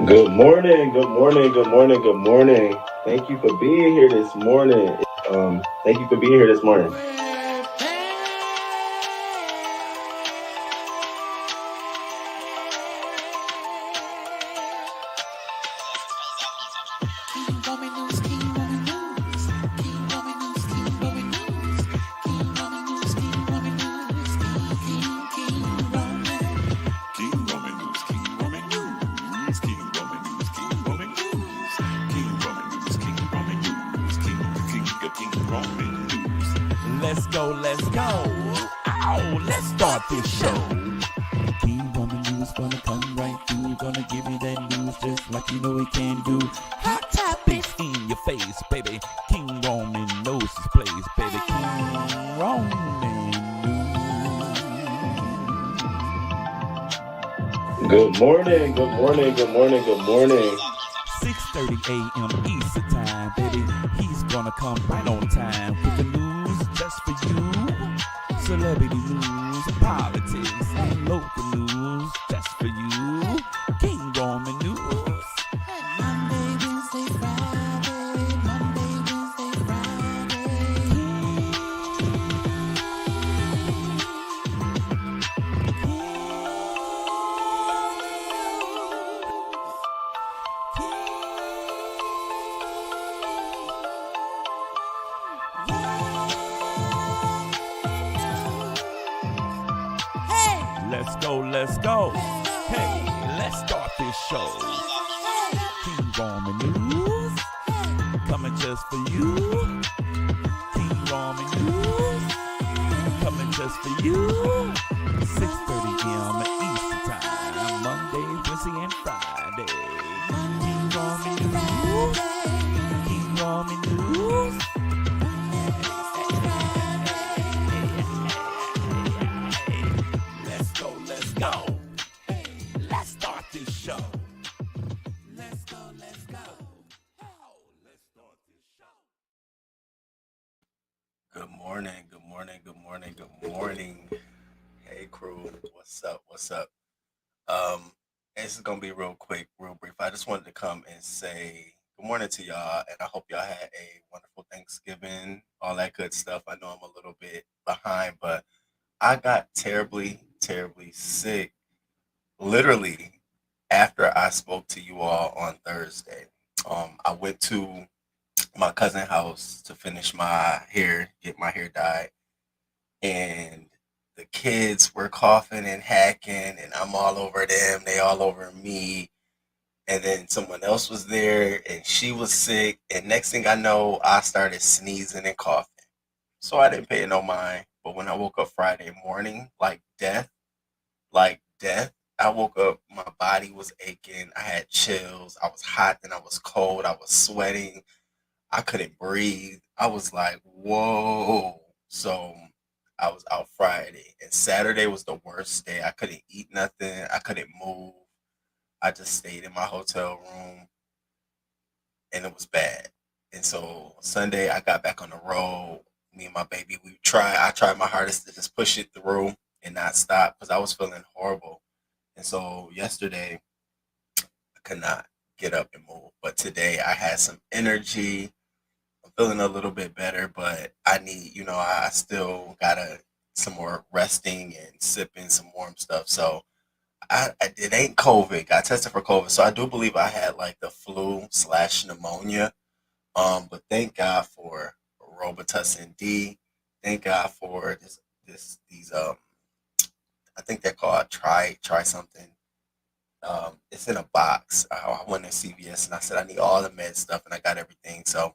Good morning, good morning, good morning, good morning. Thank you for being here this morning. Thank you for being here this morning. Let's go, let's go. Oh, let's start this show. King Roman News gonna come right through. Gonna give you that news just like you know he can do. Hot topics in your face, baby. King Roman knows his place, baby. King Roman News. Good morning, good morning, good morning, good morning. 6:30 a.m. Eastern time, baby. He's gonna come right on time with the news just for you. Celebrity news, politics, and local news just for you. King Roman News. Monday, Wednesday, Friday. Monday, Wednesday, Let's go, let's go. Hey, let's start this show. King Roman News, coming just for you. King Roman News, coming just for you. 6:30 a.m. Eastern Time, Monday, Wednesday, and Friday. King Roman News, King Roman News. Let's go, let's go. Let's start this show. Let's go, let's go. Let's start this show. Good morning, good morning, good morning, good morning. Hey crew, what's up? What's up? This is gonna be real quick, real brief. I just wanted to come and say good morning to y'all, and I hope y'all had a wonderful Thanksgiving, all that good stuff. I know I'm a little bit behind, but I got terribly, terribly sick literally after I spoke to you all on Thursday. I went to my cousin's house to finish my hair, get my hair dyed, and the kids were coughing and hacking, and I'm all over them, they all over me. And then someone else was there, and she was sick. And next thing I know, I started sneezing and coughing. So I didn't pay it no mind. But when I woke up Friday morning, like death, I woke up, my body was aching. I had chills. I was hot, then I was cold. I was sweating. I couldn't breathe. I was like, whoa. So I was out Friday, and Saturday was the worst day. I couldn't eat nothing. I couldn't move. I just stayed in my hotel room, and it was bad. And so Sunday, I got back on the road. Me and my baby, I tried my hardest to just push it through and not stop because I was feeling horrible. And so yesterday, I could not get up and move. But today, I had some energy. I'm feeling a little bit better, but I need, I still gotta some more resting and sipping some warm stuff. So it ain't COVID. I tested for COVID, so I do believe I had like the flu slash pneumonia. But thank God for Robitussin D. Thank God for these I think they're called try something. It's in a box. I went to CVS and I said I need all the med stuff, and I got everything. So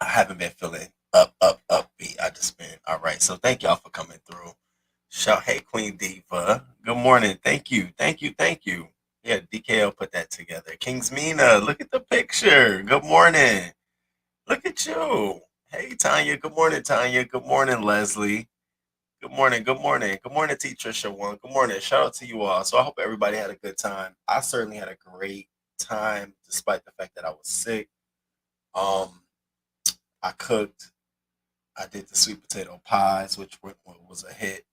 I haven't been feeling upbeat. I just been all right. So thank y'all for coming through. Shout, hey Queen Diva. Good morning. Thank you. Thank you. Thank you. Yeah, DKL put that together. Kings Mina, look at the picture. Good morning. Look at you. Hey Tanya. Good morning, Tanya. Good morning, Leslie. Good morning. Good morning. Good morning, T Trisha One. Good morning. Shout out to you all. So I hope everybody had a good time. I certainly had a great time, despite the fact that I was sick. Um, I cooked. I did the sweet potato pies, which was a hit.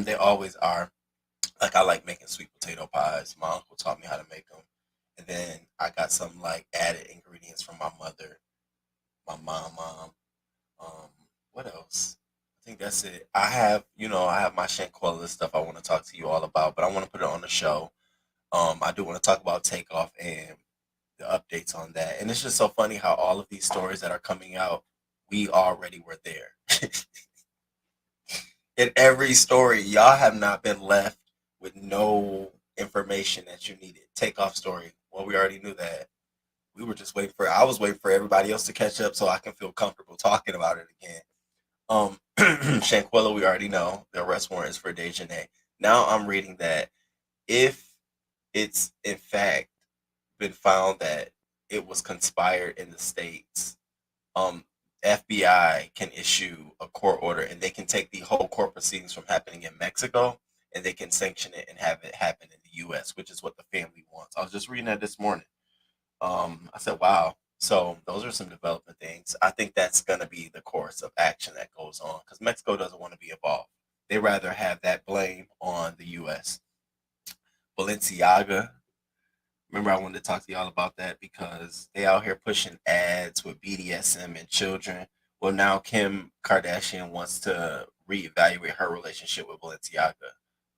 They always are. Like I like making sweet potato pies. My uncle taught me how to make them, And then I got some like added ingredients from my mother, my mom. Um, what else? I think that's it. I have my Shanquella stuff I want to talk to you all about, but I want to put it on the show. I do want to talk about Takeoff and the updates on that. And it's just so funny how all of these stories that are coming out, we already were there. In every story, y'all have not been left with no information that you needed. Takeoff story. Well, we already knew that. We were just waiting for I was waiting for everybody else to catch up so I can feel comfortable talking about it again. Shanquella, we already know the arrest warrant is for Dejanay. Now I'm reading that if it's in fact been found that it was conspired in the states, um, FBI can issue a court order and they can take the whole court proceedings from happening in Mexico and they can sanction it and have it happen in the U.S., which is what the family wants. I was just reading that this morning. I said, wow. So those are some development things. I think that's going to be the course of action that goes on because Mexico doesn't want to be involved. They rather have that blame on the U.S. Balenciaga. Remember, I wanted to talk to y'all about that because they out here pushing ads with BDSM and children. Well, now Kim Kardashian wants to reevaluate her relationship with Balenciaga.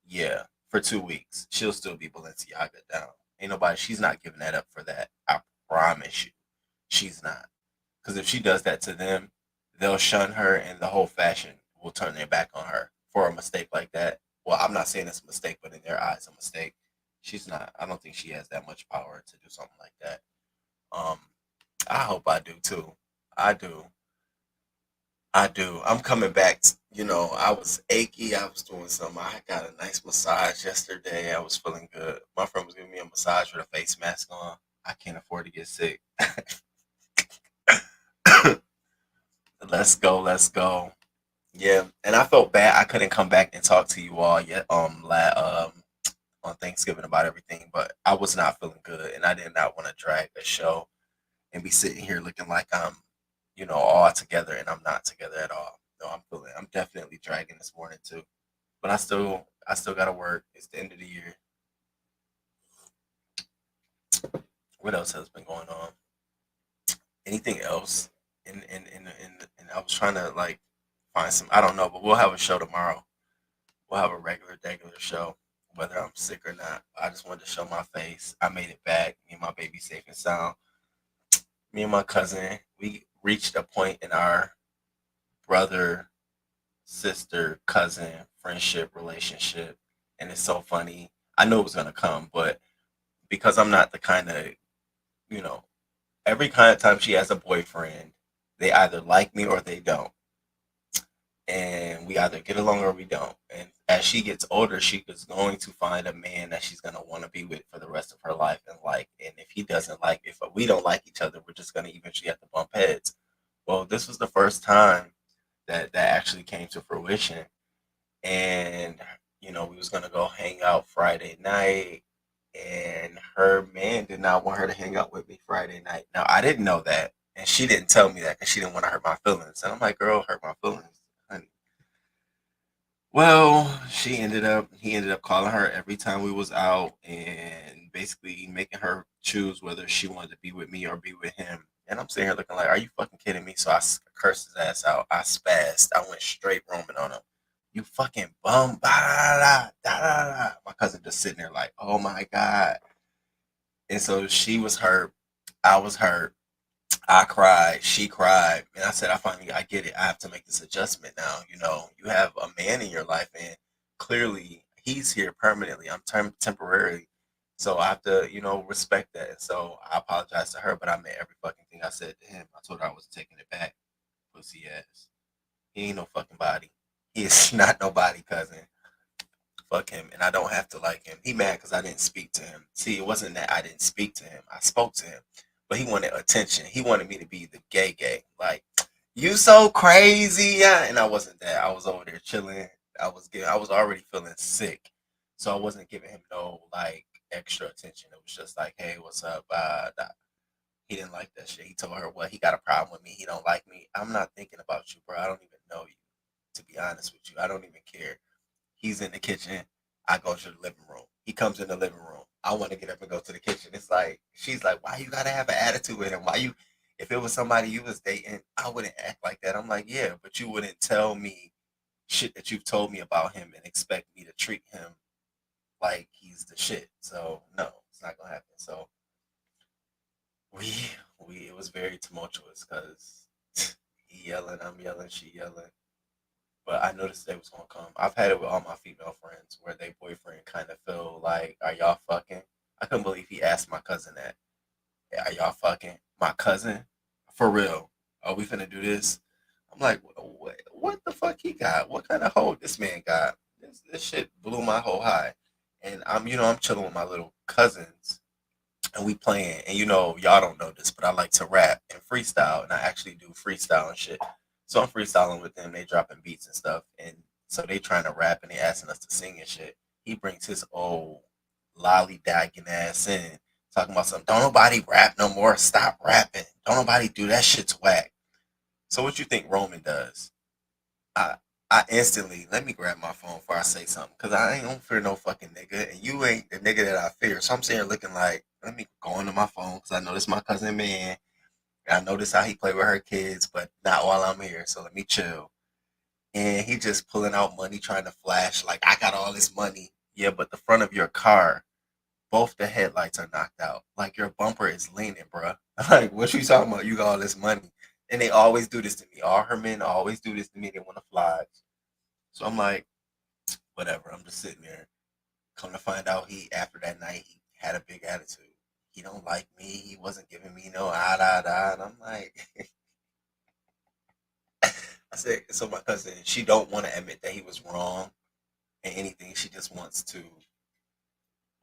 Yeah, for 2 weeks. She'll still be Balenciaga down. Ain't nobody, she's not giving that up for that. I promise you. She's not. Because if she does that to them, they'll shun her and the whole fashion will turn their back on her for a mistake like that. Well, I'm not saying it's a mistake, but in their eyes, a mistake. She's not. I don't think she has that much power to do something like that. Um, I hope I do too. I do. I do. I'm coming back. I was achy. I was doing something. I got a nice massage yesterday. I was feeling good. My friend was giving me a massage with a face mask on. I can't afford to get sick. Let's go. Let's go. Yeah, and I felt bad. I couldn't come back and talk to you all yet. On Thanksgiving about everything, but I was not feeling good, and I did not want to drag a show and be sitting here looking like I'm, all together, and I'm not together at all. No, I'm definitely dragging this morning too, but I still got to work. It's the end of the year. What else has been going on? Anything else? And I was trying to like find some. I don't know, but we'll have a show tomorrow. We'll have a regular show, whether I'm sick or not. I just wanted to show my face. I made it back. Me and my baby safe and sound. Me and my cousin, we reached a point in our brother, sister, cousin friendship relationship, and it's so funny. I knew it was gonna come, but because I'm not the kind of, you know, every kind of time she has a boyfriend, they either like me or they don't, and we either get along or we don't. And as she gets older, she is going to find a man that she's gonna want to be with for the rest of her life. And like, and if he doesn't like, if we don't like each other, we're just gonna eventually have to bump heads. Well, this was the first time that actually came to fruition, and we was gonna go hang out Friday night, and her man did not want her to hang out with me Friday night. Now I didn't know that, and she didn't tell me that because she didn't want to hurt my feelings. And I'm like, girl, hurt my feelings, honey. Well, he ended up calling her every time we was out and basically making her choose whether she wanted to be with me or be with him. And I'm sitting here looking like, are you fucking kidding me? So cursed his ass out. I spazzed. I went straight roaming on him. You fucking bum. Da, da, da, da, da. My cousin just sitting there like, oh my God. And so she was hurt. I was hurt. I cried, she cried, and I said, I get it. I have to make this adjustment now. You have a man in your life, and clearly he's here permanently. I'm temporary. So I have to, respect that. And so I apologized to her, but I meant every fucking thing I said to him. I told her I was taking it back. Pussy ass. He ain't no fucking body. He is not nobody, cousin. Fuck him. And I don't have to like him. He mad because I didn't speak to him. See, it wasn't that I didn't speak to him. I spoke to him. But he wanted attention. He wanted me to be the gay. Like, you so crazy. Yeah. And I wasn't that. I was over there chilling. I was already feeling sick. So I wasn't giving him no like extra attention. It was just like, hey, what's up? He didn't like that shit. He told her, well, he got a problem with me. He don't like me. I'm not thinking about you, bro. I don't even know you. To be honest with you, I don't even care. He's in the kitchen. I go to the living room. He comes in the living room. I want to get up and go to the kitchen. It's like she's like, why you gotta have an attitude with him? Why you? If it was somebody you was dating, I wouldn't act like that. I'm like, yeah, but you wouldn't tell me shit that you've told me about him and expect me to treat him like he's the shit. So no, it's not gonna happen. So we it was very tumultuous because he yelling, I'm yelling, she yelling. But I noticed they was gonna come. I've had it with all my female friends where they boyfriend kind of feel like, are y'all fucking? I couldn't believe he asked my cousin that. Are y'all fucking? My cousin? For real? Are we finna do this? I'm like, what the fuck he got? What kind of hoe this man got? This shit blew my whole high. And I'm chilling with my little cousins and we playing. And y'all don't know this, but I like to rap and freestyle, and I actually do freestyle and shit. So I'm freestyling with them. They dropping beats and stuff, and so they trying to rap and they asking us to sing and shit. He brings his old lollygagging ass in, talking about something. Don't nobody rap no more. Stop rapping. Don't nobody do that. Shit's whack. So what you think Roman does? I I instantly let me grab my phone before I say something because I ain't gonna fear no fucking nigga, and you ain't the nigga that I fear. So I'm sitting here looking like, let me go into my phone because I know this my cousin man. And I notice how he play with her kids, but not while I'm here. So let me chill. And he just pulling out money, trying to flash like I got all this money. Yeah, but the front of your car, both the headlights are knocked out. Like your bumper is leaning, bruh. Like what you talking about? You got all this money, and they always do this to me. All her men always do this to me. They want to fly. So I'm like, whatever. I'm just sitting there. Come to find out, he after that night he had a big attitude. He don't like me. He wasn't giving me no da da. And I'm like, I said, so my cousin, she don't want to admit that he was wrong and anything. She just wants to.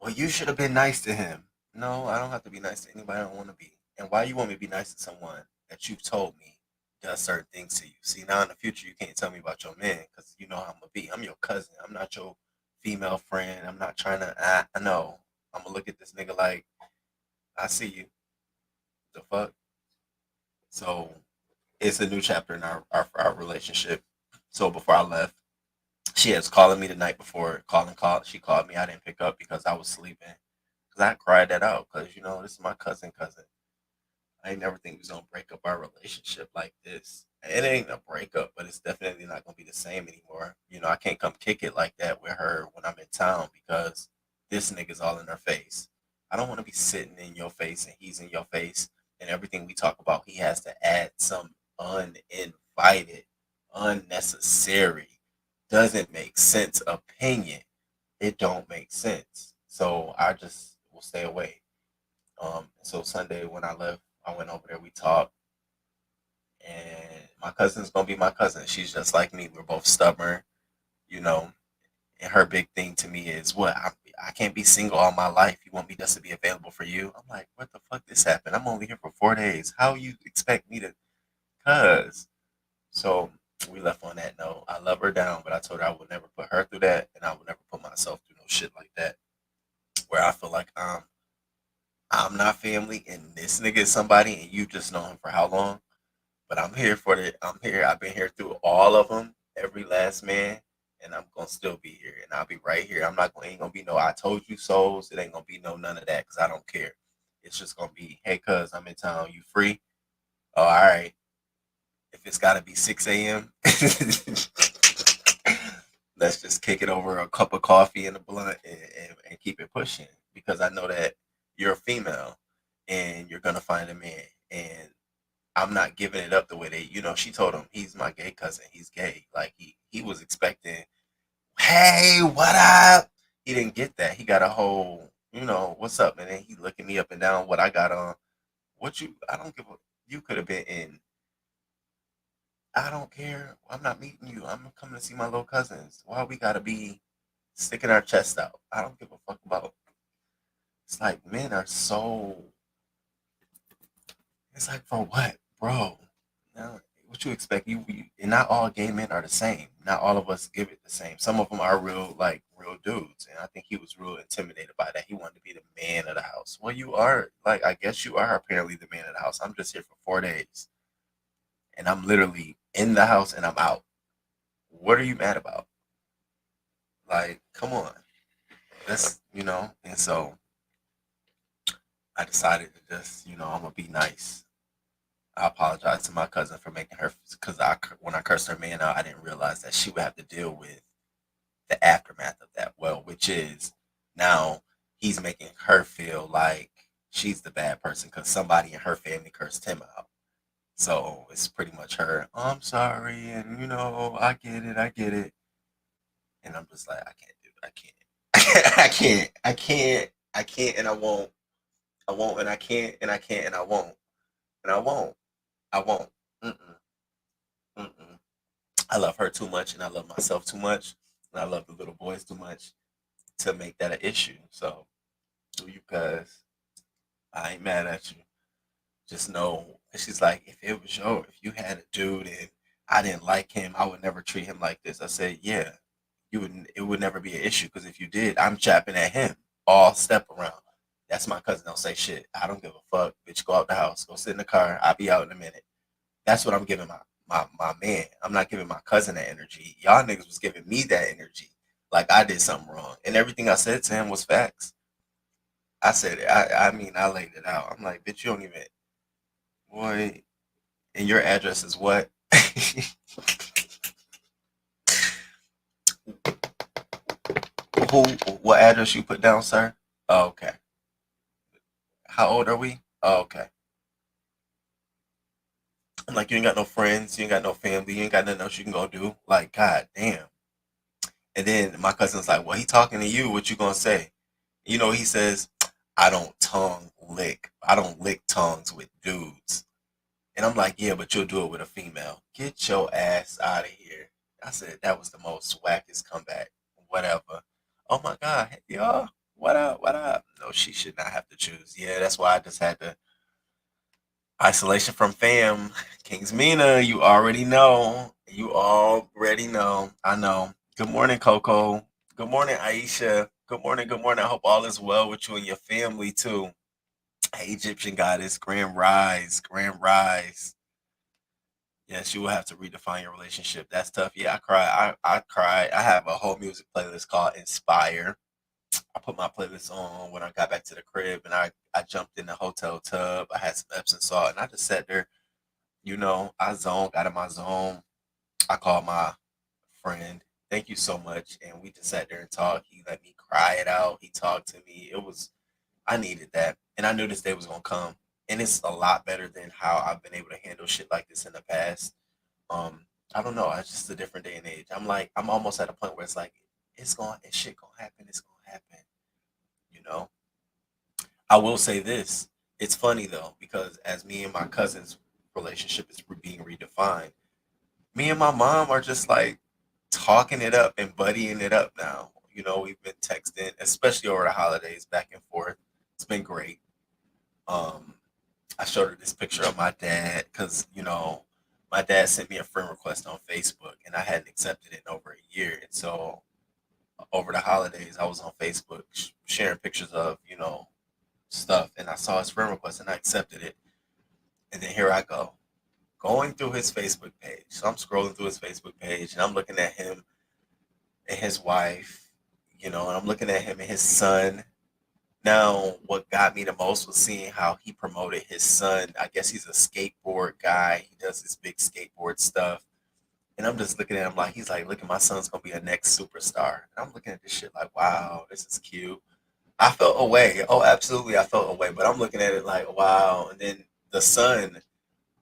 Well, you should have been nice to him. No, I don't have to be nice to anybody I don't want to be. And why you want me to be nice to someone that you've told me does certain things to you? See, now in the future, you can't tell me about your man because you know how I'm gonna be. I'm your cousin. I'm not your female friend. I'm not trying to. I know. I'm gonna look at this nigga like I see you. The fuck. So it's a new chapter in our relationship. So before I left, she was calling me the night before. She called me. I didn't pick up because I was sleeping. Cause I cried that out. Cause this is my cousin. I ain't never think we was gonna break up our relationship like this. It ain't a breakup, but it's definitely not gonna be the same anymore. I can't come kick it like that with her when I'm in town because this nigga's all in her face. I don't want to be sitting in your face and he's in your face, and everything we talk about, he has to add some uninvited, unnecessary, doesn't make sense opinion. It don't make sense. So I just will stay away. So Sunday when I left, I went over there. We talked, and my cousin's gonna be my cousin. She's just like me. We're both stubborn, you know. And her big thing to me is, what, I can't be single all my life. You want me just to be available for you? I'm like, what the fuck? This happened. I'm only here for 4 days. How you expect me to? Cause so we left on that note. I love her down, but I told her I would never put her through that, and I would never put myself through no shit like that. Where I feel like I'm not family, and this nigga is somebody, and you just know him for how long? But I'm here for it. I'm here. I've been here through all of them, every last man, and I'm gonna still be here, and I'll be right here. I'm not going. Ain't gonna be no "I told you so's." It ain't gonna be no none of that because I don't care. It's just gonna be, hey, cuz I'm in town. You free? Oh, all right. If it's gotta be 6 a.m., let's just kick it over a cup of coffee and a blunt and keep it pushing because I know that you're a female and you're gonna find a man, and I'm not giving it up the way she told him he's my gay cousin. He's gay. Like he was expecting, hey, what up? He didn't get that. He got a whole, what's up? And then he looking me up and down what I got on. I don't give a, you could have been in. I don't care. I'm not meeting you. I'm coming to see my little cousins. Why we gotta be sticking our chest out? I don't give a fuck about. It's like men are so. It's like for what, bro? Now, what you expect? And not all gay men are the same. Not all of us give it the same. Some of them are real dudes, and I think he was real intimidated by that. He wanted to be the man of the house. Well, you are, like, I guess you are apparently the man of the house. I'm just here for 4 days, and I'm literally in the house and I'm out. What are you mad about? Like, come on. And so I decided to just, I'm gonna be nice. I apologize to my cousin for making her, because when I cursed her man out, I didn't realize that she would have to deal with the aftermath of that. Well, which is now he's making her feel like she's the bad person because somebody in her family cursed him out. So it's pretty much her. "Oh, I'm sorry, and I get it." And I'm just like, I can't do it. I can't. I can't. I can't. I can't, and I won't. I won't, and I can't, and I can't, and I won't, and I won't. I won't. Mm-mm. Mm-mm. I love her too much, and I love myself too much, and I love the little boys too much to make that an issue. So, do you guys? I ain't mad at you. Just know, and she's like, if you had a dude and I didn't like him, I would never treat him like this. I said, yeah, you would. It would never be an issue because if you did, I'm chapping at him all step around. That's my cousin. Don't say shit. I don't give a fuck. Bitch, go out the house. Go sit in the car. I'll be out in a minute. That's what I'm giving my man. I'm not giving my cousin that energy. Y'all niggas was giving me that energy. Like I did something wrong. And everything I said to him was facts. I said it. I laid it out. I'm like, bitch, you don't even, boy, and your address is what? Who, what address you put down, sir? Oh, okay. How old are we? Oh, okay. I'm like, you ain't got no friends, you ain't got no family, you ain't got nothing else you can go do. Like, god damn. And then my cousin's like, well, he talking to you. What you gonna say? He says, I don't tongue lick. I don't lick tongues with dudes. And I'm like, yeah, but you'll do it with a female. Get your ass out of here. I said that was the most wackest comeback. Whatever. Oh my God, hey, y'all. What up? What up? No, she should not have to choose. Yeah, that's why I just had to isolation from fam. Kings Mina, you already know. You already know. I know. Good morning, Coco. Good morning, Aisha. Good morning. Good morning. I hope all is well with you and your family too. Hey, Egyptian goddess, grand rise, grand rise. Yes, you will have to redefine your relationship. That's tough. Yeah, I cry. I cried. I have a whole music playlist called Inspire. I put my playlist on when I got back to the crib, and I jumped in the hotel tub. I had some Epsom salt, and I just sat there. I zoned out of my zone. I called my friend. Thank you so much, and we just sat there and talked. He let me cry it out. He talked to me. I needed that, and I knew this day was gonna come. And it's a lot better than how I've been able to handle shit like this in the past. I don't know. It's just a different day and age. I'm almost at a point where it's like, it's shit gonna happen. It's gonna happen. You know. I will say this. It's funny though because as me and my cousin's relationship is being redefined, me and my mom are just like talking it up and buddying it up now. We've been texting, especially over the holidays, back and forth. It's been great. Um, I showed her this picture of my dad because my dad sent me a friend request on Facebook and I hadn't accepted it in over a year. And so over the holidays, I was on Facebook sharing pictures of stuff, and I saw his friend request and I accepted it. And then here I go, going through his Facebook page. So I'm scrolling through his Facebook page and I'm looking at him and his wife, and I'm looking at him and his son. Now, what got me the most was seeing how he promoted his son. I guess he's a skateboard guy. He does this big skateboard stuff. And I'm just looking at him like, he's like, look, at my son's going to be a next superstar. And I'm looking at this shit like, wow, this is cute. I felt away. Oh, absolutely, I felt away. But I'm looking at it like, wow. And then the son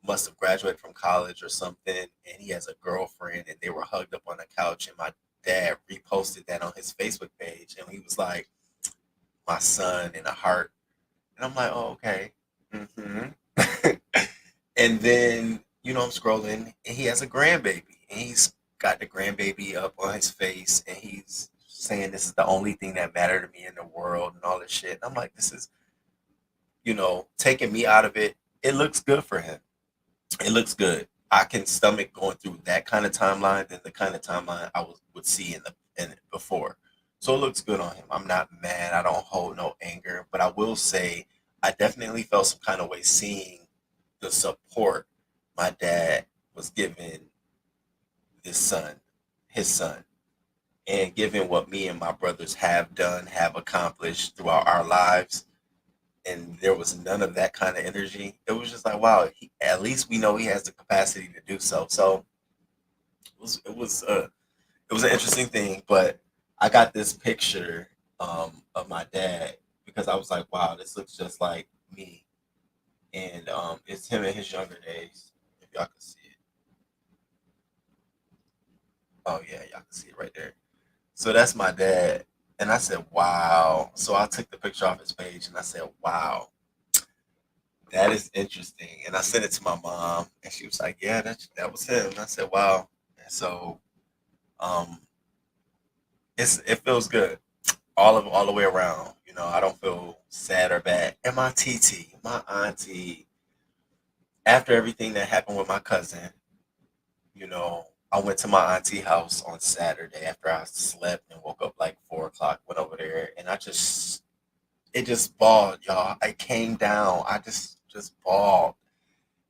must have graduated from college or something, and he has a girlfriend, and they were hugged up on the couch. And my dad reposted that on his Facebook page, and he was like, "My son," in a heart. And I'm like, "Oh, okay." And then I'm scrolling, and he has a grandbaby, and he's got the grandbaby up on his face, and he's saying this is the only thing that mattered to me in the world, and all this shit. And I'm like, this is taking me out of it. It looks good for him. It looks good. I can stomach going through that kind of timeline than the kind of timeline would see in it before. So it looks good on him. I'm not mad. I don't hold no anger, but I will say I definitely felt some kind of way seeing the support my dad was giving his son, and given what me and my brothers have done, have accomplished throughout our lives. and there was none of that kind of energy. It was just like, wow, at least we know he has the capacity to do so. So it was an interesting thing. But I got this picture of my dad because I was like, wow, this looks just like me, and it's him in his younger days. If y'all can see it, oh yeah, y'all can see it right there. So that's my dad. And I said, wow. So I took the picture off his page and I said, wow, that is interesting. And I sent it to my mom and she was like, yeah, that was him. And I said, wow. And so um it feels good all the way around. You know, I don't feel sad or bad. And my TT, my auntie, after everything that happened with my cousin, you know, I went to my auntie house on Saturday after I slept and woke up like 4 o'clock, went over there and it just bawled, y'all. I came down. I just bawled.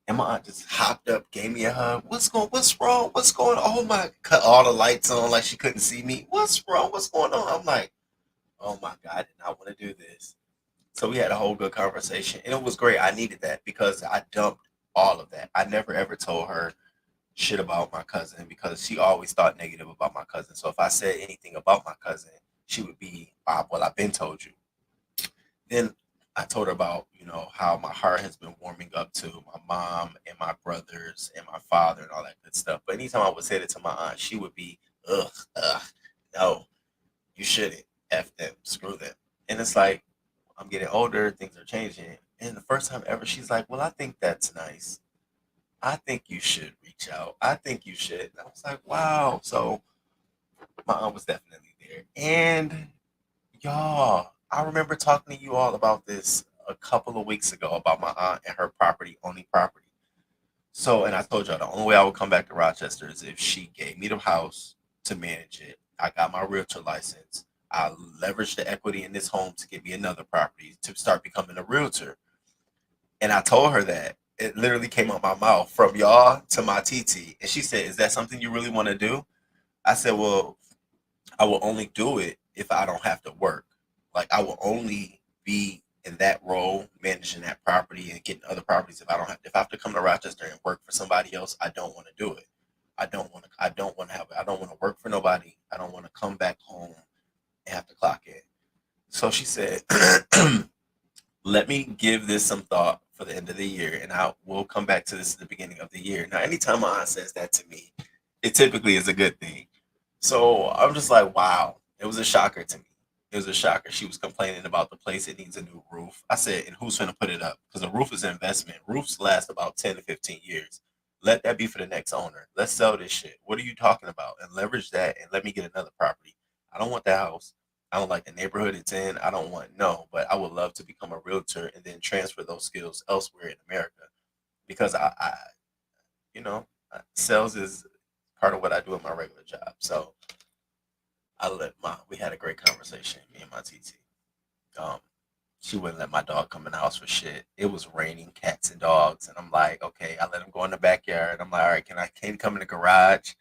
And my aunt just hopped up, gave me a hug. What's wrong? What's going on? Oh my, cut all the lights on like she couldn't see me. What's wrong? What's going on? I'm like, oh my God, I did not want to do this. So we had a whole good conversation. And it was great. I needed that because I dumped all of that. I never ever told her shit about my cousin because she always thought negative about my cousin. So if I said anything about my cousin, she would be, well, I've been told you. Then I told her about, you know, how my heart has been warming up to my mom and my brothers and my father and all that good stuff. But anytime I would say it to my aunt, she would be, ugh, no, you shouldn't. F them, screw them. And it's like, I'm getting older, things are changing. And the first time ever, she's like, well, I think that's nice. I think you should reach out. I think you should. And I was like, wow. So my aunt was definitely there. And y'all, I remember talking to you all about this a couple of weeks ago about my aunt and her property, owning property. So, and I told y'all the only way I would come back to Rochester is if she gave me the house to manage it. I got my realtor license. I leveraged the equity in this home to get me another property to start becoming a realtor. And I told her that. It literally came out my mouth from y'all to my TT. And she said, is that something you really want to do? I said, well, I will only do it if I don't have to work. Like I will only be in that role, managing that property and getting other properties if I have to come to Rochester and work for somebody else, I don't want to do it. I don't want to work for nobody. I don't want to come back home and have to clock in. So she said, let me give this some thought for the end of the year and I will come back to this at the beginning of the year. Now anytime my aunt says that to me, it typically is a good thing. So I'm just like, wow, it was a shocker to me. It was a shocker. She was complaining about the place. It needs a new roof. I said, and who's going to put it up? Because a roof is an investment. Roofs last about 10 to 15 years. Let that be for the next owner. Let's sell this shit. What are you talking about? And leverage that and let me get another property. I don't want that house. I don't like the neighborhood it's in. I don't want, no, but I would love to become a realtor and then transfer those skills elsewhere in America because you know, sales is part of what I do in my regular job. So we had a great conversation, me and my TT. Um, she wouldn't let my dog come in the house for shit. It was raining cats and dogs, and I'm like, okay, I let him go in the backyard. I'm like, all right, can he come in the garage?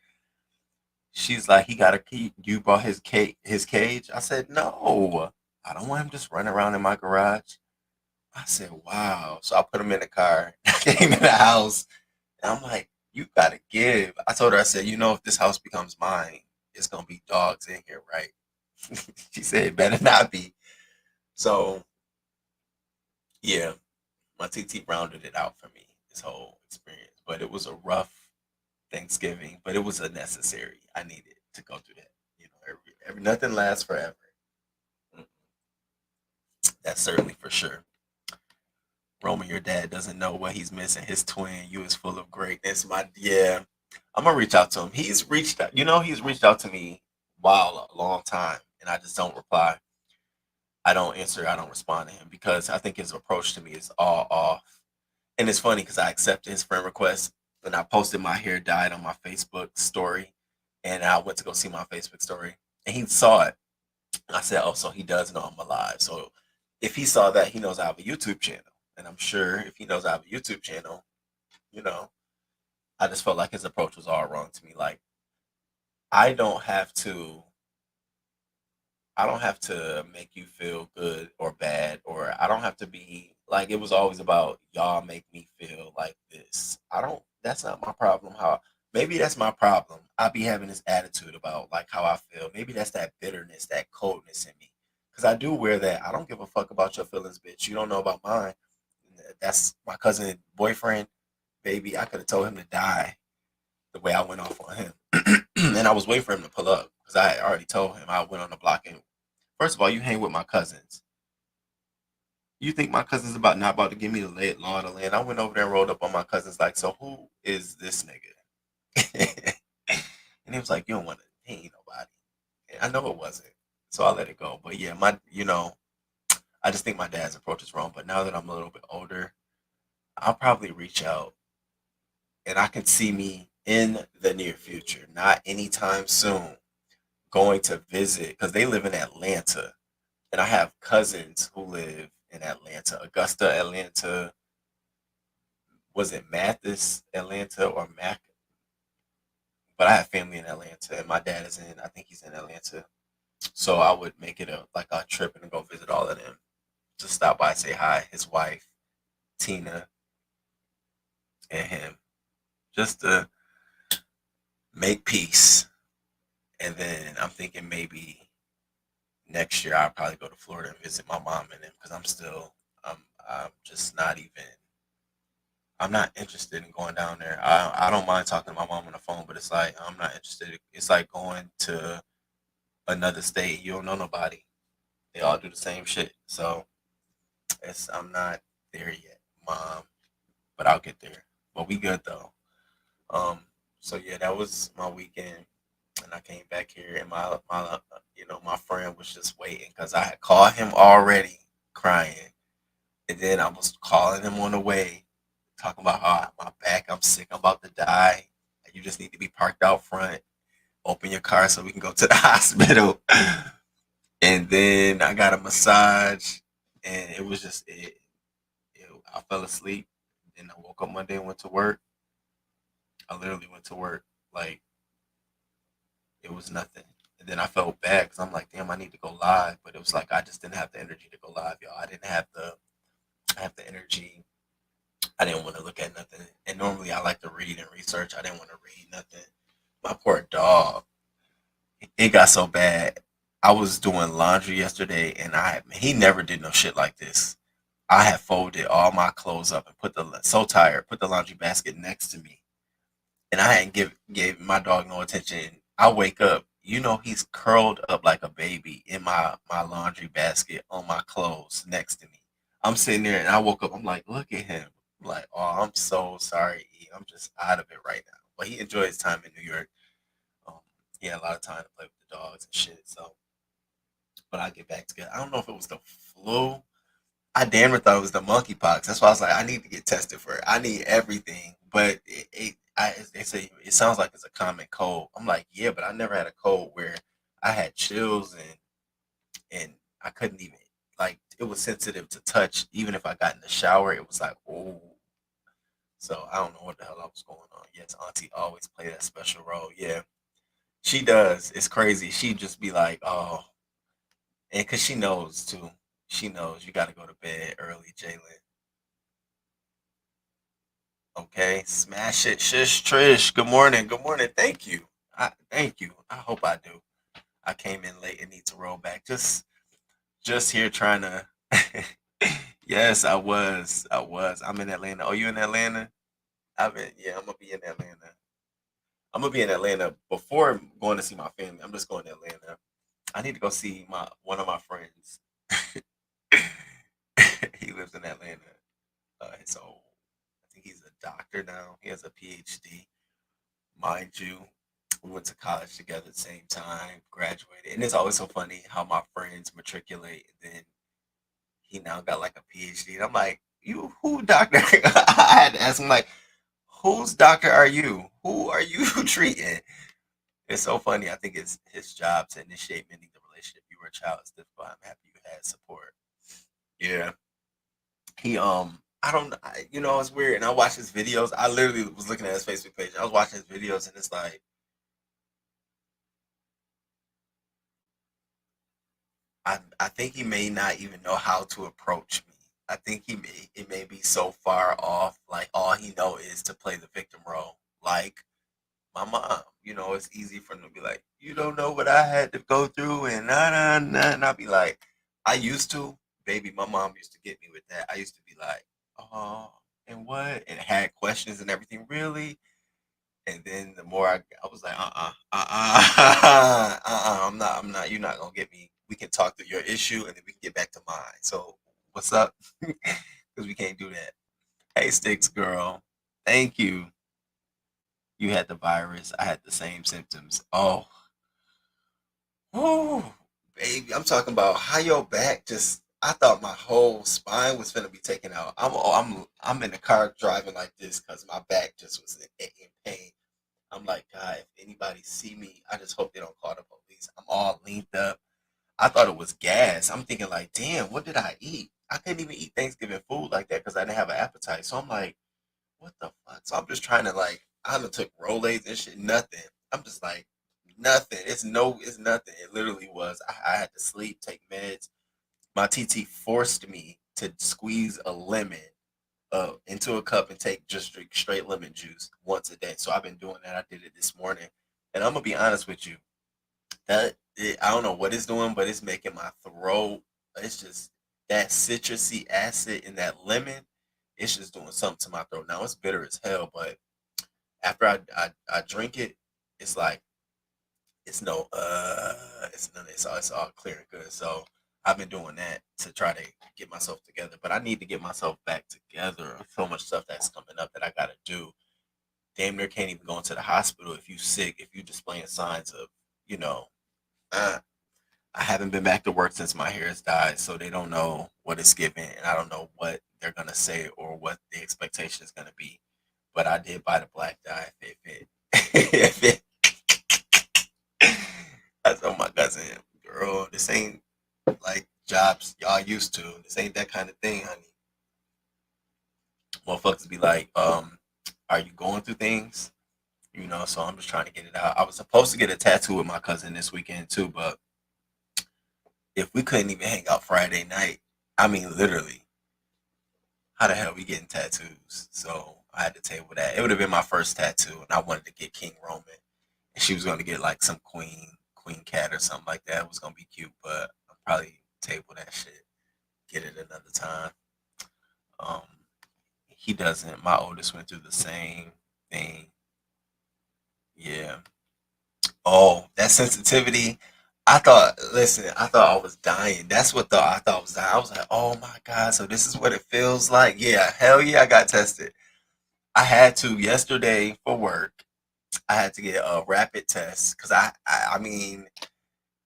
She's like, he got a key. You brought his cage? I said, no, I don't want him just running around in my garage. I said, wow. So I put him in the car. I came in the house, and I'm like, you gotta give. I told her, I said, you know, if this house becomes mine, it's gonna be dogs in here, right? She said, it better not be. So yeah, my TT rounded it out for me, this whole experience. But it was a rough Thanksgiving, but it was a necessary. I needed to go through that. You know, every nothing lasts forever. Mm, that's certainly for sure. Roman, your dad doesn't know what he's missing. His twin, you is full of greatness. My yeah, I'm gonna reach out to him. He's reached out. You know, he's reached out to me while a long time, and I just don't reply. I don't answer. I don't respond to him because I think his approach to me is all off. And it's funny because I accepted his friend request and I posted my hair dyed on my Facebook story, and I went to go see my Facebook story, and he saw it. I said, "Oh, so he does know I'm alive." So if he saw that, he knows I have a YouTube channel, and I'm sure if he knows I have a YouTube channel, you know, I just felt like his approach was all wrong to me. Like I don't have to. I don't have to make you feel good or bad, or I don't have to be like it was always about y'all make me feel like this. I don't. That's not my problem. How maybe that's my problem. I be having this attitude about like how I feel. Maybe that's that bitterness, that coldness in me. Because I do wear that. I don't give a fuck about your feelings, bitch. You don't know about mine. That's my cousin boyfriend. Baby, I could have told him to die the way I went off on him. And I was waiting for him to pull up because I had already told him I went on the block. And first of all, you hang with my cousins. You think my cousin's not about to give me the law of the land? I went over there and rolled up on my cousins like, so who is this nigga? And he was like, you don't want to, he ain't nobody. And I know it wasn't, so I let it go. But yeah, I just think my dad's approach is wrong. But now that I'm a little bit older, I'll probably reach out, and I can see me in the near future, not anytime soon, going to visit because they live in Atlanta, and I have cousins who live in Atlanta, Augusta, Atlanta. Was it Mathis, Atlanta, or Mac? But I have family in Atlanta, and my dad is in. I think he's in Atlanta, so I would make it a trip and go visit all of them. Just stop by, say hi, his wife, Tina, and him, just to make peace. And then I'm thinking maybe next year I'll probably go to Florida and visit my mom and them because I'm just not even. I'm not interested in going down there. I don't mind talking to my mom on the phone, but it's like I'm not interested. It's like going to another state. You don't know nobody. They all do the same shit. So I'm not there yet, mom. But I'll get there. But we good though. So yeah, that was my weekend, and I came back here, and my friend was just waiting because I had called him already, crying, and then I was calling him on the way, talking about how my back, I'm sick, I'm about to die. You just need to be parked out front, open your car so we can go to the hospital. And then I got a massage, and it was just I fell asleep. Then I woke up Monday and went to work. I literally went to work like it was nothing. And then I felt bad because I'm like, damn, I need to go live. But it was like I just didn't have the energy to go live, y'all. I have the energy. I didn't want to look at nothing. And normally I like to read and research. I didn't want to read nothing. My poor dog. It got so bad. I was doing laundry yesterday, and he never did no shit like this. I had folded all my clothes up and put the laundry basket next to me, and I hadn't gave my dog no attention. I wake up, he's curled up like a baby in my laundry basket on my clothes next to me. I'm sitting there, and I woke up. I'm like, look at him. I'm like, oh, I'm so sorry. I'm just out of it right now. But he enjoyed his time in New York. Um, he had a lot of time to play with the dogs and shit. So, but I get back together. I don't know if it was the flu. I damn near thought it was the monkeypox. That's why I was like, I need to get tested for it. I need everything. But they say it sounds like it's a common cold. I'm like, yeah, but I never had a cold where I had chills and I couldn't even like it was sensitive to touch. Even if I got in the shower, it was like, oh. So I don't know what the hell I was going on. Yes, Auntie always play that special role. Yeah, she does. It's crazy. She just be like, oh, and because she knows too. She knows you got to go to bed early, Jalen. Okay, smash it, shish, Trish. Good morning, good morning. Thank you. Thank you. I hope I do. I came in late and need to roll back. Just here trying to. Yes, I was. I was. I'm in Atlanta. Oh, you in Atlanta? Yeah, I'm gonna be in Atlanta. I'm gonna be in Atlanta before going to see my family. I'm just going to Atlanta. I need to go see my one of my friends. He lives in Atlanta. So I think he's a doctor now. He has a PhD. Mind you, we went to college together at the same time, graduated. And it's always so funny how my friends matriculate and then he now got like a PhD. And I'm like, you who doctor? I had to ask him like, whose doctor are you? Who are you treating? It's so funny. I think it's his job to initiate mending the relationship. You were a child, it's difficult. I'm happy you had support. Yeah. He I don't it's weird. And I watch his videos. I literally was looking at his Facebook page. I was watching his videos and it's like I think he may not even know how to approach me. I think it may be so far off. Like all he know is to play the victim role. Like my mom, it's easy for him to be like, you don't know what I had to go through, and nah, nah, nah. And I'll be like, I used to, baby. My mom used to get me with that. I used to be like, oh, and what, and had questions and everything, really. And then the more I was like, I'm not. You're not gonna get me. We can talk through your issue, and then we can get back to mine. So what's up? Because we can't do that. Hey, Sticks girl, thank you. You had the virus. I had the same symptoms. Oh, baby, I'm talking about how your back just. I thought my whole spine was gonna be taken out. I'm in the car driving like this because my back just was in pain. I'm like, God, if anybody see me, I just hope they don't call the police. I'm all leaned up. I thought it was gas. I'm thinking like, damn, what did I eat? I couldn't even eat Thanksgiving food like that because I didn't have an appetite. So I'm like, what the fuck? So I'm just trying to like, I done took Rolaids and shit, nothing. I'm just like, nothing. It's nothing. It literally was. I had to sleep, take meds. My TT forced me to squeeze a lemon into a cup and drink straight lemon juice once a day. So I've been doing that. I did it this morning, and I'm gonna be honest with you. I don't know what it's doing, but it's making my throat. It's just that citrusy acid in that lemon. It's just doing something to my throat. Now it's bitter as hell, but after I drink it, it's like it's all clear and good. So I've been doing that to try to get myself together, but I need to get myself back together. So much stuff that's coming up that I gotta do. Damn near can't even go into the hospital if you sick, if you displaying signs of, you know, uh, I haven't been back to work since my hair has dyed, so they don't know what it's giving, and I don't know what they're gonna say or what the expectation is gonna be. But I did buy the black dye if it if it I told my cousin, girl, this ain't like jobs y'all used to. This ain't that kind of thing, honey. Motherfuckers be like, are you going through things? So I'm just trying to get it out. I was supposed to get a tattoo with my cousin this weekend too, but if we couldn't even hang out Friday night, I mean literally, how the hell we getting tattoos? So I had to table that. It would have been my first tattoo, and I wanted to get King Roman, and she was going to get like some Queen Cat or something like that. It was going to be cute, but I'll probably table that shit. Get it another time. Um, he doesn't. My oldest went through the same thing. Yeah. Oh, that sensitivity. I thought I was dying. That's what I thought I was dying. I was like, oh my God, so this is what it feels like. Yeah, hell yeah, I got tested. I had to yesterday for work. I had to get a rapid test because I mean,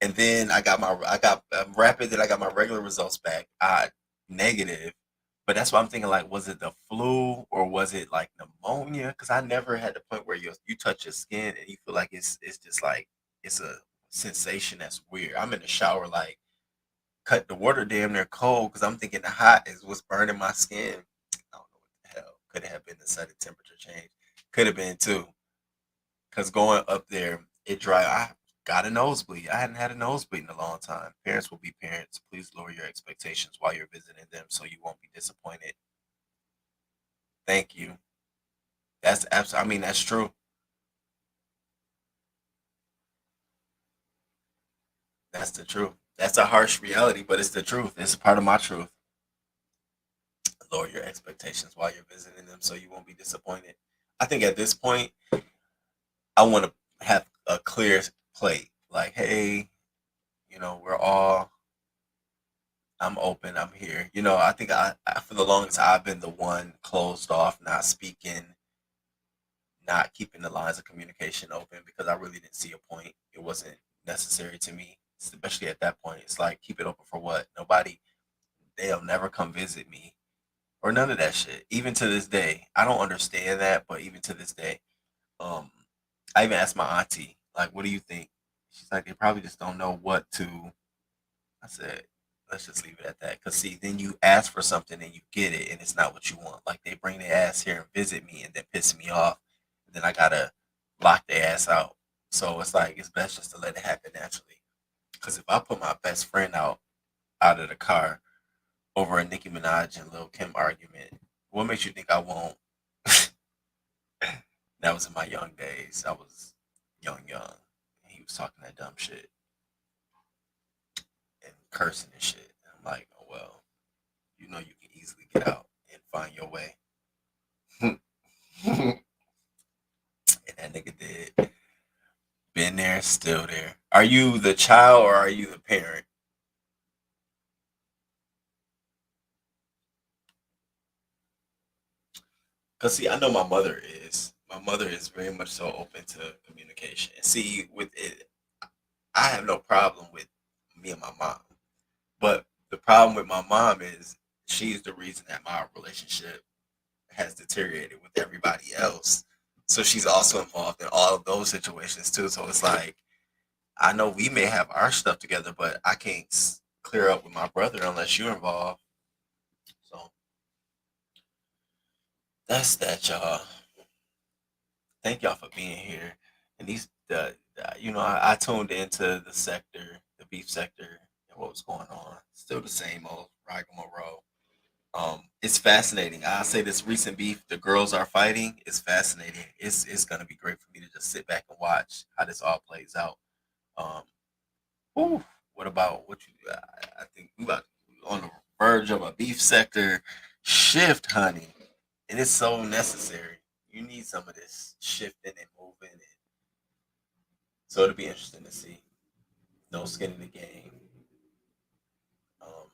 and then I got rapid. Then I got my regular results back. Negative, but that's why I'm thinking like, was it the flu or was it like pneumonia? Because I never had the point where you touch your skin and you feel like it's just like it's a sensation that's weird. I'm in the shower like cut the water damn near cold because I'm thinking the hot is what's burning my skin. I don't know what the hell could have been the sudden temperature change. Could have been too. Because going up there, it dry. I got a nosebleed. I hadn't had a nosebleed in a long time. Parents will be parents. Please lower your expectations while you're visiting them so you won't be disappointed. Thank you. That's absolutely. I mean, that's true. That's the truth. That's a harsh reality, but it's the truth. It's a part of my truth. Lower your expectations while you're visiting them so you won't be disappointed. I think at this point, I want to have a clear plate. Like, hey, we're all I'm open. I'm here. I think for the longest I've been the one closed off, not speaking, not keeping the lines of communication open because I really didn't see a point. It wasn't necessary to me, especially at that point. It's like keep it open for what? Nobody. They'll never come visit me or none of that shit. Even to this day, I don't understand that. But even to this day, um, I even asked my auntie, like, "What do you think?" She's like, "They probably just don't know what to." I said, let's just leave it at that. Cause see, then you ask for something and you get it, and it's not what you want. Like they bring their ass here and visit me, and then piss me off, and then I gotta lock their ass out. So it's like it's best just to let it happen naturally. Cause if I put my best friend out, out of the car over a Nicki Minaj and Lil Kim argument. What makes you think I won't? That was in my young days. I was young. And he was talking that dumb shit and cursing and shit. And I'm like, oh well, you know you can easily get out and find your way. And that nigga did. Been there, still there. Are you the child or are you the parent? Cause see, I know my mother is. My mother is very much so open to communication. And see, with it, I have no problem with me and my mom. But the problem with my mom is she's the reason that my relationship has deteriorated with everybody else. So she's also involved in all of those situations too. So it's like I know we may have our stuff together, but I can't clear up with my brother unless you're involved. So that's that, y'all. Thank y'all for being here. And I tuned into the sector, the beef sector, and what was going on. Still the same old rigmarole. It's fascinating. I'll say this recent beef, the girls are fighting. It's fascinating. It's gonna be great for me to just sit back and watch how this all plays out. Um, whew, what about what you? I think we about on the verge of a beef sector shift, honey, and it's so necessary. You need some of this shifting and moving, and so it'll be interesting to see. No skin in the game um,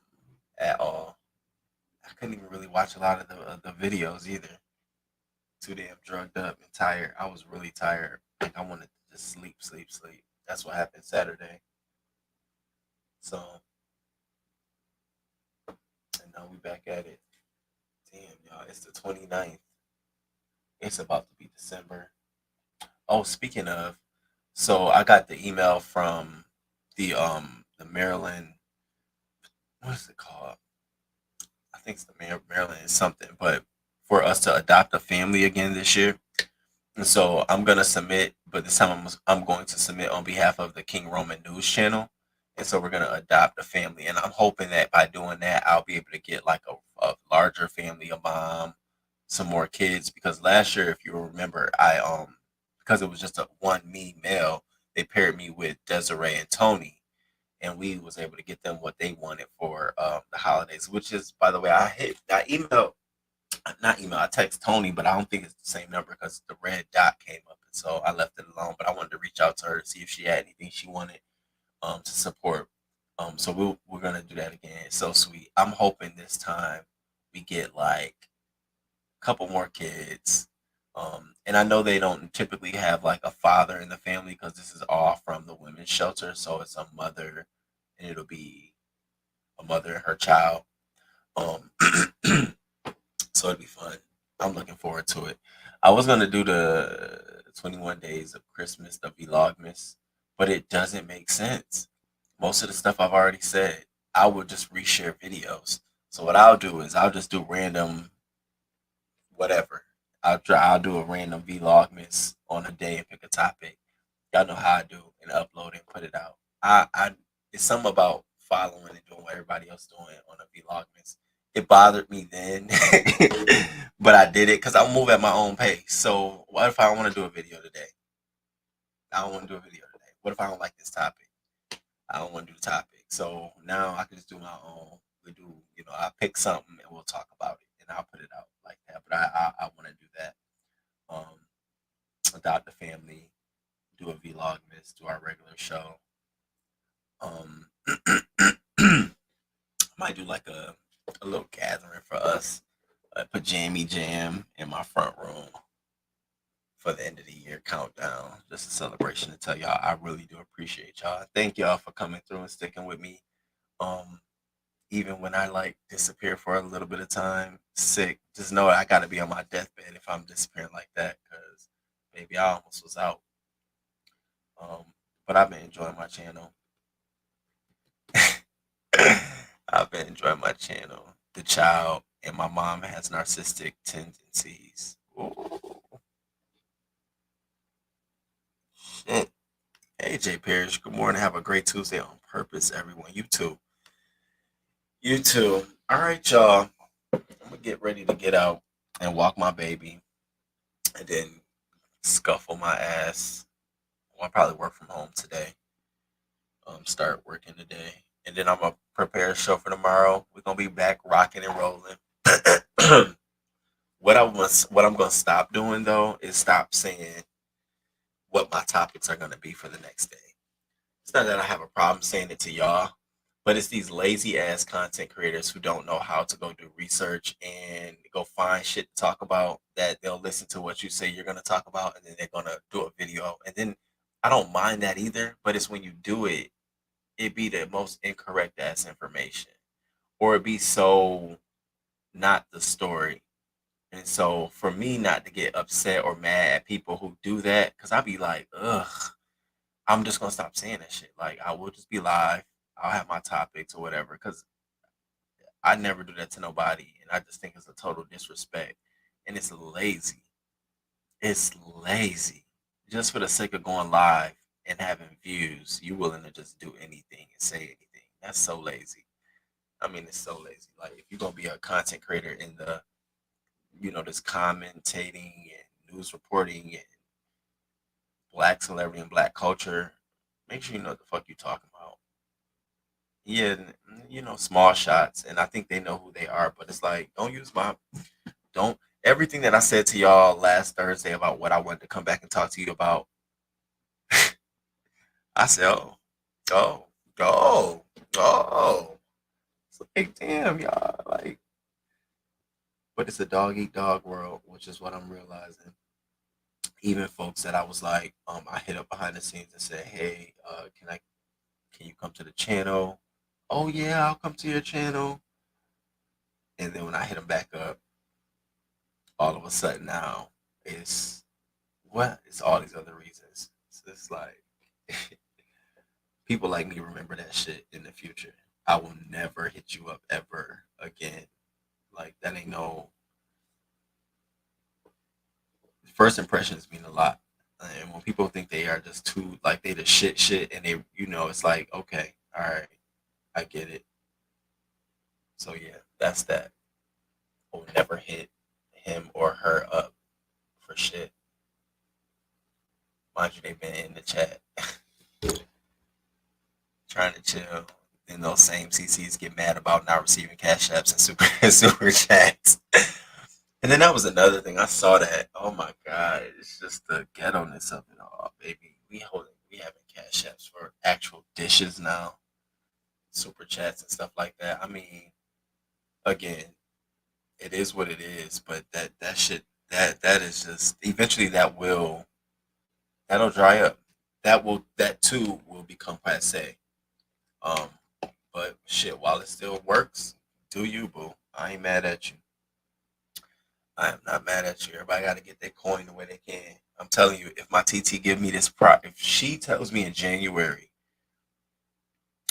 at all. I couldn't even really watch a lot of the videos either. Too damn drugged up and tired. I was really tired. Like I wanted to just sleep. That's what happened Saturday. So, and now we back at it. Damn, y'all, it's the 29th. It's about to be December. Oh, speaking of, so I got the email from the Maryland, what is it called? I think it's the Maryland something, but for us to adopt a family again this year. And so I'm gonna submit, but this time I'm going to submit on behalf of the King Roman News Channel. And so we're gonna adopt a family, and I'm hoping that by doing that, I'll be able to get like a larger family, a mom, some more kids. Because last year, if you remember, I because it was just a one me male, they paired me with Desiree and Tony, and we was able to get them what they wanted for the holidays. Which is, by the way, I emailed not email. I text Tony, but I don't think it's the same number because the red dot came up, and so I left it alone. But I wanted to reach out to her to see if she had anything she wanted to support. So we're gonna do that again. It's so sweet. I'm hoping this time we get like a couple more kids. And I know they don't typically have like a father in the family because this is all from the women's shelter. So it's a mother, and it'll be a mother and her child. Um, so it'd be fun. I'm looking forward to it. I was gonna do the 21 days of Christmas, the Vlogmas, but it doesn't make sense. Most of the stuff I've already said, I would just reshare videos. So what I'll do is I'll just do random whatever. I'll do a random Vlogmas on a day and pick a topic. Y'all know how I do and upload and put it out. I it's something about following and doing what everybody else doing on a Vlogmas. It bothered me then, but I did it because I move at my own pace. So what if I don't want to do a video today? I don't want to do a video today. What if I don't like this topic? I don't want to do the topic. So now I can just do my own. We do, I pick something and we'll talk about it, and I'll put it out like that. But I want to do that. Um, adopt the family, do a Vlogmas, do our regular show. Might do like a little gathering for us, a pajama jam in my front room for the end of the year countdown. Just a celebration to tell y'all I really do appreciate y'all. Thank y'all for coming through and sticking with me. Um, Even when I like disappear for a little bit of time, sick, just know I gotta be on my deathbed if I'm disappearing like that, because maybe I almost was out. Um, but I've been enjoying my channel. I've been enjoying my channel. The child and my mom has narcissistic tendencies. Ooh, shit. Hey, Jay Parrish. Good morning. Have a great Tuesday on purpose, everyone. You too. You too. All right, y'all. I'm gonna get ready to get out and walk my baby, and then scuffle my ass. I'll probably work from home today. Start working today, and then I'm gonna prepare a show for tomorrow. We're gonna be back rocking and rolling. What I'm gonna stop doing though is stop saying what my topics are gonna be for the next day. It's not that I have a problem saying it to y'all, but it's these lazy ass content creators who don't know how to go do research and go find shit to talk about, that they'll listen to what you say you're gonna talk about and then they're gonna do a video. And then I don't mind that either, but it's when you do it, it be the most incorrect ass information. Or it be so not the story. And so for me not to get upset or mad at people who do that, because I be like, ugh, I'm just gonna stop saying that shit. Like I will just be live. I'll have my topics or whatever. Because I never do that to nobody, and I just think it's a total disrespect, and it's lazy. It's lazy. Just for the sake of going live and having views, you willing to just do anything and say anything. That's so lazy. I mean, it's so lazy. Like if you're gonna be a content creator in the, this commentating and news reporting and black celebrity and black culture, make sure you know what the fuck you talking about. Yeah, small shots, and I think they know who they are. But it's like, don't everything that I said to y'all last Thursday about what I wanted to come back and talk to you about. I said, oh, oh, oh. It's like, damn, y'all, like, but it's a dog eat dog world, which is what I'm realizing. Even folks that I was like, I hit up behind the scenes and said, hey, can you come to the channel? Oh yeah, I'll come to your channel. And then when I hit them back up, all of a sudden now it's what? It's all these other reasons. So it's like people like me remember that shit in the future. I will never hit you up ever again. Like that ain't no first impressions mean a lot. And when people think they are just too like they the shit and they it's like, okay, all right, I get it. So yeah, that's that. I will never hit him or her up for shit. Mind you, they've been in the chat trying to chill. Then those same CCs get mad about not receiving cash apps and super chats. And then that was another thing. I saw that. Oh my god, it's just the ghetto-ness of it all, baby. We having cash apps for actual dishes now, super chats and stuff like that. I mean, again, it is what it is. But that shit that is just eventually that'll dry up. That too will become passe. Um, but shit, while it still works, do you, boo? I ain't mad at you. I am not mad at you. Everybody got to get their coin the way they can. I'm telling you, if my TT give me this if she tells me in January,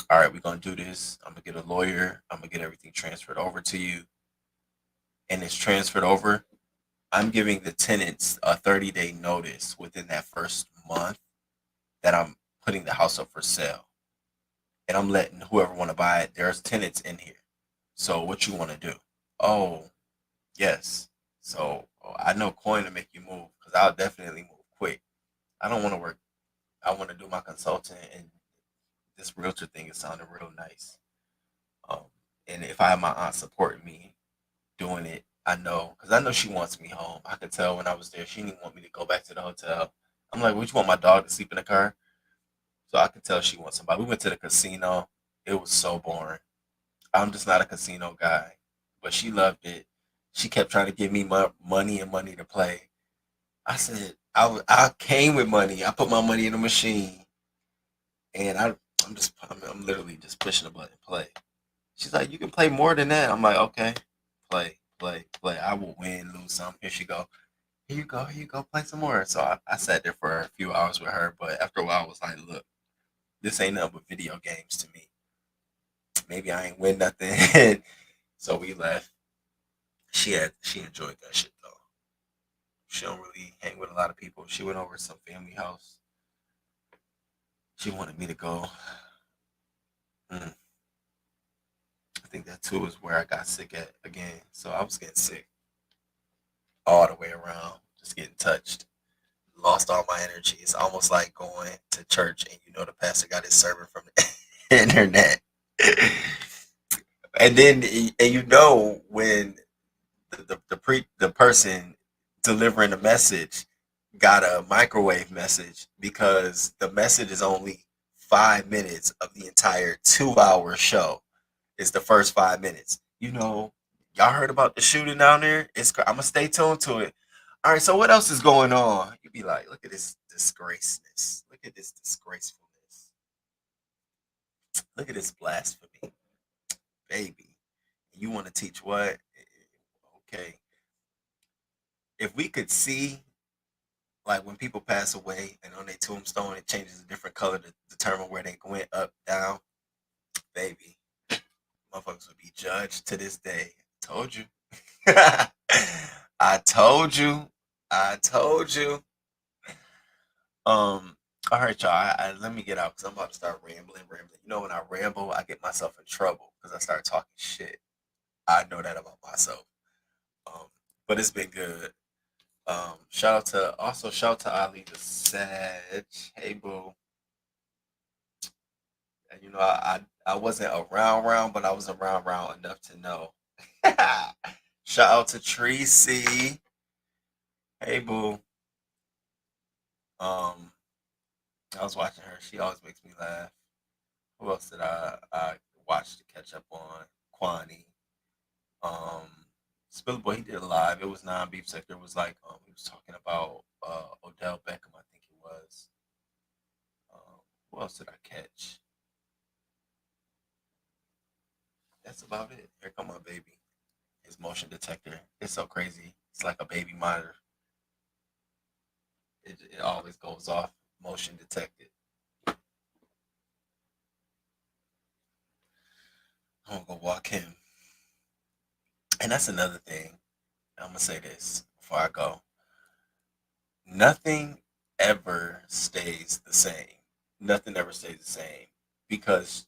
all right, we're gonna do this. I'm gonna get a lawyer. I'm gonna get everything transferred over to you, and it's transferred over. I'm giving the tenants a 30-day notice within that first month that I'm putting the house up for sale, and I'm letting whoever want to buy it. There's tenants in here. So what you want to do? Oh, yes. So I know coin to make you move because I'll definitely move quick. I don't want to work. I want to do my consulting, and this realtor thing is sounding real nice. Um, and if I have my aunt supporting me doing it, I know because I know she wants me home. I could tell when I was there, she didn't want me to go back to the hotel. I'm like, would you want my dog to sleep in the car? So I could tell she wants somebody. We went to the casino. It was so boring. I'm just not a casino guy, but she loved it. She kept trying to give me money and money to play. I said I came with money. I put my money in the machine, and I'm literally just pushing a button, play. She's like, you can play more than that. I'm like, okay, play, play, play. I will win, lose some. Here she go. Here you go, play some more. So I sat there for a few hours with her, but after a while, I was like, look, this ain't nothing but video games to me. Maybe I ain't win nothing. So we left. She enjoyed that shit though. She don't really hang with a lot of people. She went over to some family house. She wanted me to go. I think think that too is where I got sick at again. So I was getting sick all the way around, just getting touched. Lost all my energy. It's almost like going to church and you know the pastor got his sermon from the internet. And then and you know when the person delivering the message got a microwave message because the message is only 5 minutes of the entire 2 hour show. It's the first 5 minutes. You know, y'all heard about the shooting down there? I'm gonna stay tuned to it. All right, so what else is going on? You be like, look at this disgraceness. Look at this disgracefulness. Look at this blasphemy, baby. You want to teach what? Okay. If we could see, like when people pass away and on their tombstone it changes a different color to determine where they went up, down, baby, motherfuckers would be judged to this day. Told you. I told you. I told you. All right, y'all. Let me get out because I'm about to start rambling. You know, when I ramble, I get myself in trouble because I start talking shit. I know that about myself. But it's been good. Shout out to Ali the Sag. Hey boo. And you know, I wasn't around, but I was around enough to know. Shout out to Tracy. Hey boo. I was watching her. She always makes me laugh. Who else did I watch to catch up on? Kwani. Spiller Boy, he did a live. It was non-beef sector. It was like he was talking about Odell Beckham, I think it was. Who else did I catch? That's about it. Here come my baby. His motion detector. It's so crazy. It's like a baby monitor. It always goes off. Motion detected. I'm gonna go walk him. And that's another thing. I'm gonna say this before I go. Nothing ever stays the same. Nothing ever stays the same because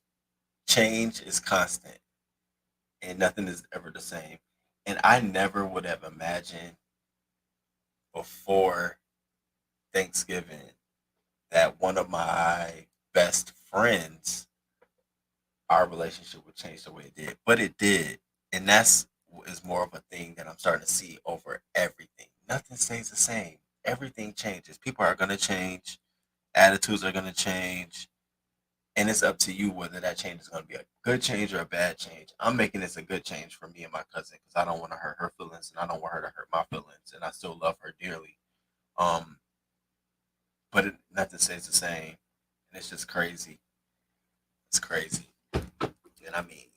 change is constant and nothing is ever the same. And I never would have imagined before Thanksgiving that one of my best friends, our relationship would change the way it did. But it did. And that's is more of a thing that I'm starting to see over everything. Nothing stays the same. Everything changes. People are going to change. Attitudes are going to change. And it's up to you whether that change is going to be a good change or a bad change. I'm making this a good change for me and my cousin because I don't want to hurt her feelings and I don't want her to hurt my feelings. And I still love her dearly. But nothing stays the same. And it's just crazy. It's crazy. And I mean,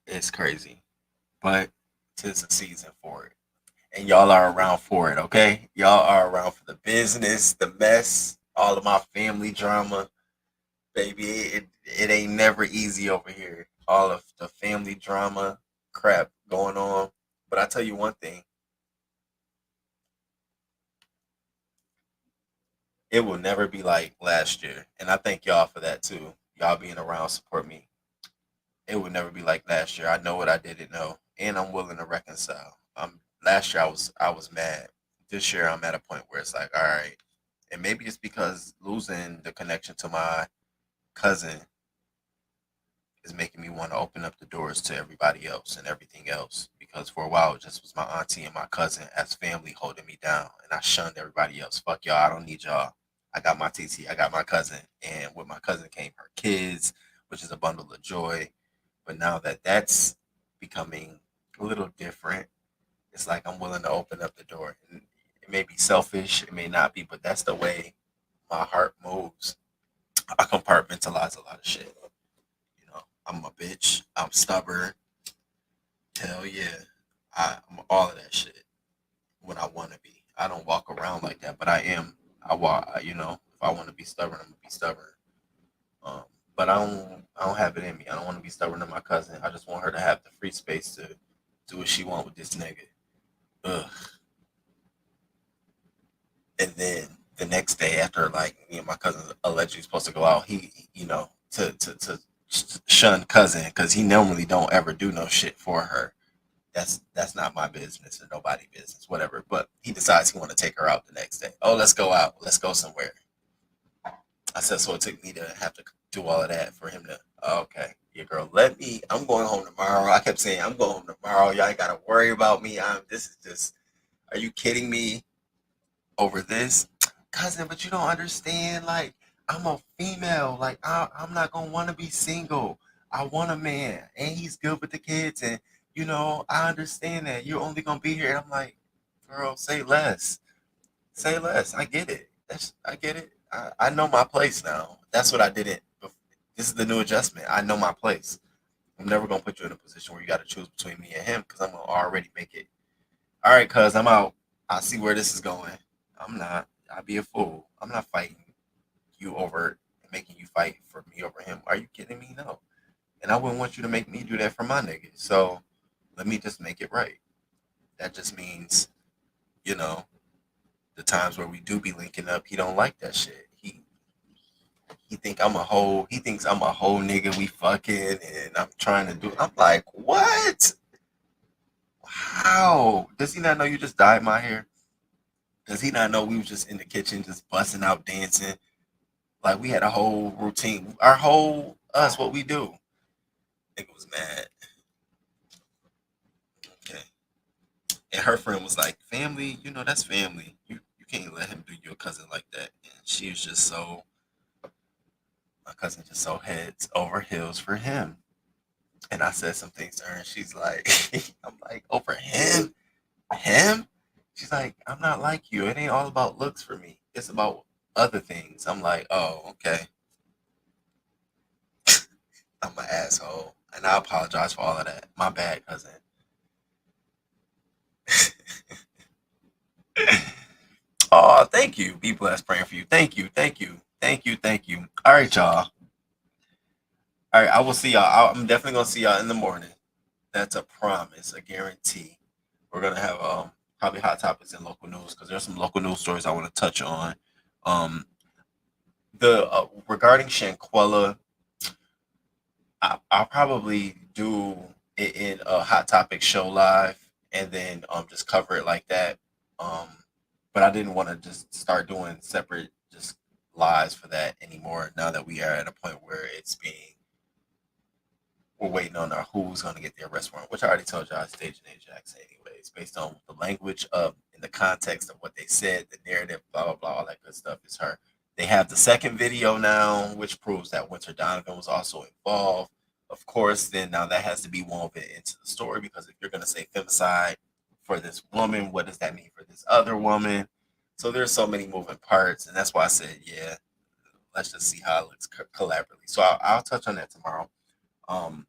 it's crazy. But 'tis the season for it. And y'all are around for it, okay? Y'all are around for the business, the mess, all of my family drama. Baby, it ain't never easy over here. All of the family drama crap going on. But I tell you one thing. It will never be like last year. And I thank y'all for that too. Y'all being around support me. It would never be like last year. I know what I didn't know. And I'm willing to reconcile. Last year I was mad. This year I'm at a point where it's like, all right. And maybe it's because losing the connection to my cousin is making me want to open up the doors to everybody else and everything else. Because for a while it just was my auntie and my cousin as family holding me down. And I shunned everybody else. Fuck y'all. I don't need y'all. I got my TT. I got my cousin. And with my cousin came her kids, which is a bundle of joy. But now that that's becoming a little different, it's like I'm willing to open up the door. And it may be selfish, it may not be, but that's the way my heart moves. I compartmentalize a lot of shit. You know, I'm a bitch. I'm stubborn. Hell yeah. I'm all of that shit when I want to be. I don't walk around like that, but I am. I walk, you know, if I want to be stubborn, I'm going to be stubborn. But I don't have it in me. I don't want to be stubborn to my cousin. I just want her to have the free space to do what she want with this nigga. Ugh. And then the next day after like me and my cousin allegedly supposed to go out, he you know, to shun cousin because he normally don't ever do no shit for her. That's not my business or nobody's business, whatever. But he decides he want to take her out the next day. Oh, let's go out. Let's go somewhere. I said, so it took me to have to do all of that for him to, okay, yeah, girl, I'm going home tomorrow. I kept saying, I'm going home tomorrow. Y'all ain't got to worry about me. This is just, are you kidding me over this? Cousin, but you don't understand. Like, I'm a female. Like, I'm not going to want to be single. I want a man, and he's good with the kids. And, I understand that. You're only going to be here. And I'm like, girl, say less. Say less. I get it. I get it. I know my place now. That's what I didn't. This is the new adjustment. I know my place. I'm never gonna put you in a position where you got to choose between me and him because I'm gonna already make it. All right, cuz I'm out. I see where this is going. I'm not. I'd be a fool. I'm not fighting you over and making you fight for me over him. Are you kidding me? No. And I wouldn't want you to make me do that for my nigga. So let me just make it right. That just means, the times where we do be linking up, he don't like that shit. He thinks I'm a whole nigga we fucking and I'm trying to do. I'm like, what? How? Does he not know you just dyed my hair? Does he not know we was just in the kitchen just busting out dancing? Like we had a whole routine. Our whole us, what we do. Nigga was mad. Okay. And her friend was like, family, that's family. You can't let him do your cousin like that. And she was just my cousin just so heads over heels for him. And I said some things to her and she's like, I'm like, over him? Him? She's like, I'm not like you. It ain't all about looks for me. It's about other things. I'm like, oh, okay. I'm an asshole. And I apologize for all of that. My bad, cousin. Oh, thank you. Be blessed, praying for you. Thank you. All right, y'all. All right, I will see y'all. I'm definitely gonna see y'all in the morning. That's a promise, a guarantee. We're gonna have probably hot topics in local news because there's some local news stories I want to touch on. The regarding Shanquella, I'll probably do it in a hot topic show live and then just cover it like that. But I didn't want to just start doing separate just lives for that anymore. Now that we are at a point where we're waiting on our who's going to get the arrest warrant, which I already told y'all it's Deja Jackson anyways, based on the language of in the context of what they said, the narrative, blah blah blah, all that good stuff is her. They have the second video now, which proves that Winter Donovan was also involved. Of course, then now that has to be woven into the story because if you're going to say femicide for this woman, what does that mean for this other woman? So there's so many moving parts, and that's why I said, yeah, let's just see how it looks collaboratively. So I'll touch on that tomorrow. And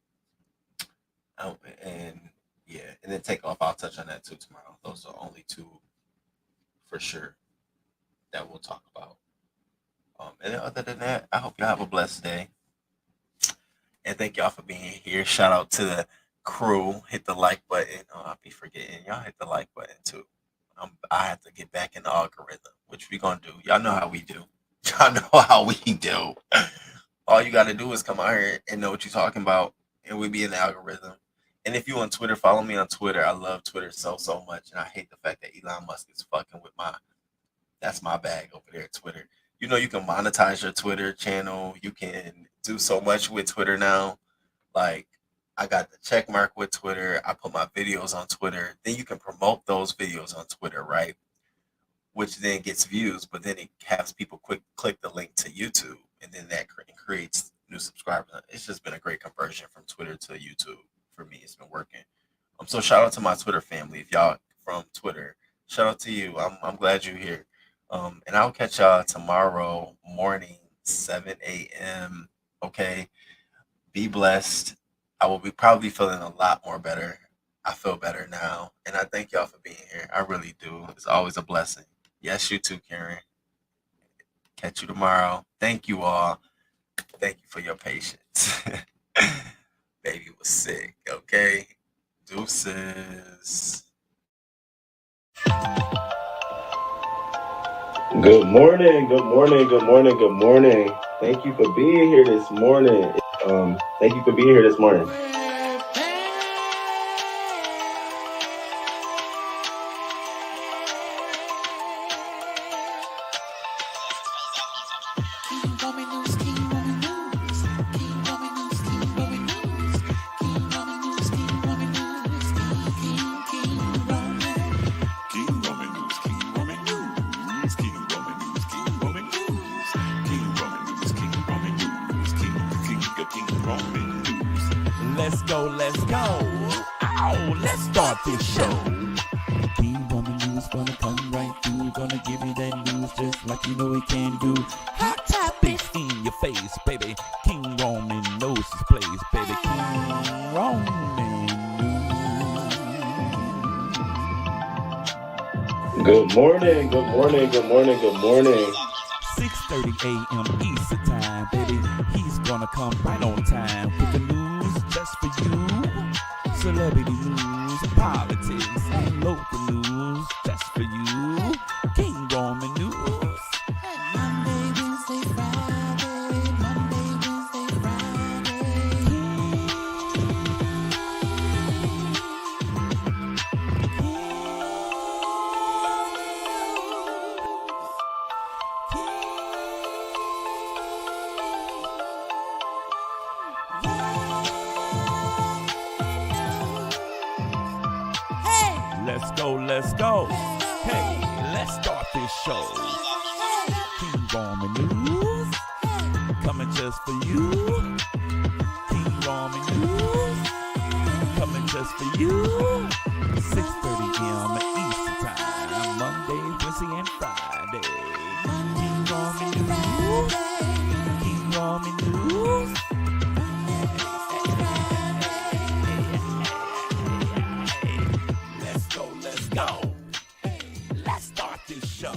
then take off. I'll touch on that too tomorrow. Those are only two for sure that we'll talk about. And then other than that, I hope y'all have a blessed day. And thank y'all for being here. Shout out to the crew. Hit the like button. I'll be forgetting. Y'all hit the like button too. I have to get back in the algorithm, which we gonna do. Y'all know how we do. All you gotta do is come out here and know what you're talking about, and we'll be in the algorithm. And if you on Twitter, follow me on Twitter. I love Twitter so much, and I hate the fact that Elon Musk is fucking with that's my bag over there at Twitter. You can monetize your Twitter channel. You can do so much with Twitter now. Like, I got the check mark with Twitter. I put my videos on Twitter. Then you can promote those videos on Twitter, right? Which then gets views, but then it has people click the link to YouTube, and then that creates new subscribers. It's just been a great conversion from Twitter to YouTube for me. It's been working. So shout out to my Twitter family. If y'all from Twitter, shout out to you. I'm glad you're here. And I'll catch y'all tomorrow morning, 7 a.m. Okay. Be blessed. I will be probably feeling a lot more better. I feel better now. And I thank y'all for being here. I really do. It's always a blessing. Yes, you too, Karen. Catch you tomorrow. Thank you all. Thank you for your patience. Baby was sick. Okay. Deuces. Good morning. Thank you for being here this morning. Thank you for being here this morning. Let's go, let's go. Ow, let's start this show. King Roman News gonna come right through. Gonna give you that news just like you know it can do. Hot topics in your face, baby. King Roman knows his place, baby. King Roman News. Good morning, good morning, good morning, good morning. 6:30 a.m. Eastern time, baby. He's gonna come right on time with the news just for you. Celebrity news, politics, and local news just for you. King Roman News. Monday, Wednesday, Friday. Monday, Wednesday, Friday. Let's go, let's go. Hey, let's start this show. King Roman News, coming just for you. King Roman News, coming just for you. 6:30 a.m. Eastern time, Monday, Wednesday, and Friday. King Roman News, King Roman News. Let's go. Let's start this show.